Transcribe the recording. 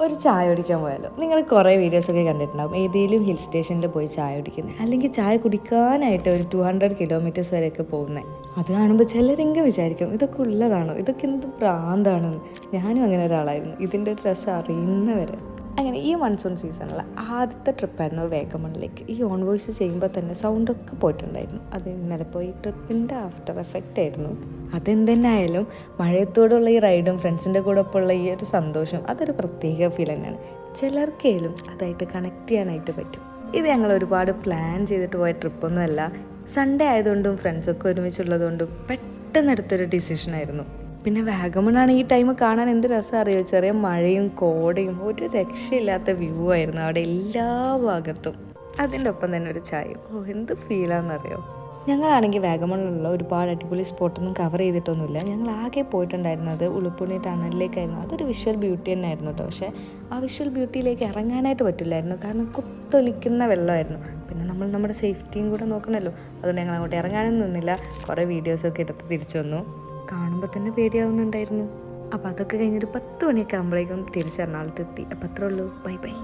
ഒരു ചായ കുടിക്കാൻ പോയാലോ? നിങ്ങൾ കുറേ വീഡിയോസൊക്കെ കണ്ടിട്ടുണ്ടാകും, ഏതെങ്കിലും ഹിൽ സ്റ്റേഷനിൽ പോയി ചായ കുടിക്കുന്നത്, അല്ലെങ്കിൽ ചായ കുടിക്കാനായിട്ട് ഒരു 200 കിലോമീറ്റേഴ്സ് വരെയൊക്കെ പോകുന്നത്. അത് കാണുമ്പോൾ ചിലരെങ്കിലും വിചാരിക്കും ഇതൊക്കെ ഉള്ളതാണോ, ഇതൊക്കെ എന്ത് ഭ്രാന്താണെന്ന്. ഞാനും അങ്ങനെ ഒരാളായിരുന്നു, ഇതിൻ്റെ ഒരു രസം അറിയുന്നവരെ. അങ്ങനെ ഈ മൺസൂൺ സീസണിൽ ആദ്യത്തെ ട്രിപ്പായിരുന്നു വേഗമണിലേക്ക്. ഈ ഓൺ വോയിസ് ചെയ്യുമ്പോൾ തന്നെ സൗണ്ടൊക്കെ പോയിട്ടുണ്ടായിരുന്നു. അത് ഇന്നലെ പോയി ട്രിപ്പിൻ്റെ ആഫ്റ്റർ എഫക്റ്റ് ആയിരുന്നു. അതെന്തെന്നായാലും മഴയത്തോടുള്ള ഈ റൈഡും ഫ്രണ്ട്സിൻ്റെ കൂടെ ഒപ്പമുള്ള ഈ ഒരു സന്തോഷം അതൊരു പ്രത്യേക ഫീൽ തന്നെയാണ്. ചിലർക്കേലും അതായിട്ട് കണക്ട് ചെയ്യാനായിട്ട് പറ്റും. ഇത് ഞങ്ങൾ ഒരുപാട് പ്ലാൻ ചെയ്തിട്ട് പോയ ട്രിപ്പൊന്നുമല്ല. സൺഡേ ആയതുകൊണ്ടും ഫ്രണ്ട്സൊക്കെ ഒരുമിച്ചുള്ളതുകൊണ്ടും പെട്ടെന്ന് എടുത്തൊരു ഡിസിഷനായിരുന്നു. പിന്നെ വാഗമണ്ണാണ് ഈ ടൈം കാണാൻ എന്ത് രസം അറിയോ. ചെറിയ മഴയും കോടയും ഒരു രക്ഷയില്ലാത്ത വ്യൂ ആയിരുന്നു അവിടെ എല്ലാ ഭാഗത്തും. അതിൻ്റെ ഒപ്പം തന്നെ ഒരു ചായയും. എന്ത് ഫീലാണെന്നറിയോ. ഞങ്ങളാണെങ്കിൽ വാഗമണ്ണിലുള്ള ഒരുപാട് അടിപൊളി സ്പോട്ടൊന്നും കവർ ചെയ്തിട്ടൊന്നുമില്ല. ഞങ്ങൾ ആകെ പോയിട്ടുണ്ടായിരുന്നത് ഉളുപ്പുണി ടണലിലേക്കായിരുന്നു. അതൊരു വിഷ്വൽ ബ്യൂട്ടി തന്നെയായിരുന്നു കേട്ടോ. പക്ഷേ ആ വിഷ്വൽ ബ്യൂട്ടിയിലേക്ക് ഇറങ്ങാനായിട്ട് പറ്റില്ലായിരുന്നു, കാരണം കുത്തൊലിക്കുന്ന വെള്ളമായിരുന്നു. പിന്നെ നമ്മൾ നമ്മുടെ സേഫ്റ്റിയും കൂടെ നോക്കണമല്ലോ. അതുകൊണ്ട് ഞങ്ങൾ അങ്ങോട്ട് ഇറങ്ങാനും നിന്നില്ല. കുറേ വീഡിയോസൊക്കെ എടുത്ത് തിരിച്ചു വന്നു. കാണുമ്പോൾ തന്നെ പേടിയാവുന്നുണ്ടായിരുന്നു. അപ്പോൾ അതൊക്കെ കഴിഞ്ഞൊരു 10 മണിയൊക്കെ ആകുമ്പോഴേക്കും തിരിച്ച് എറണാകുളത്തെത്തി. അപ്പോൾ അത്രേ ഉള്ളൂ. Bye bye.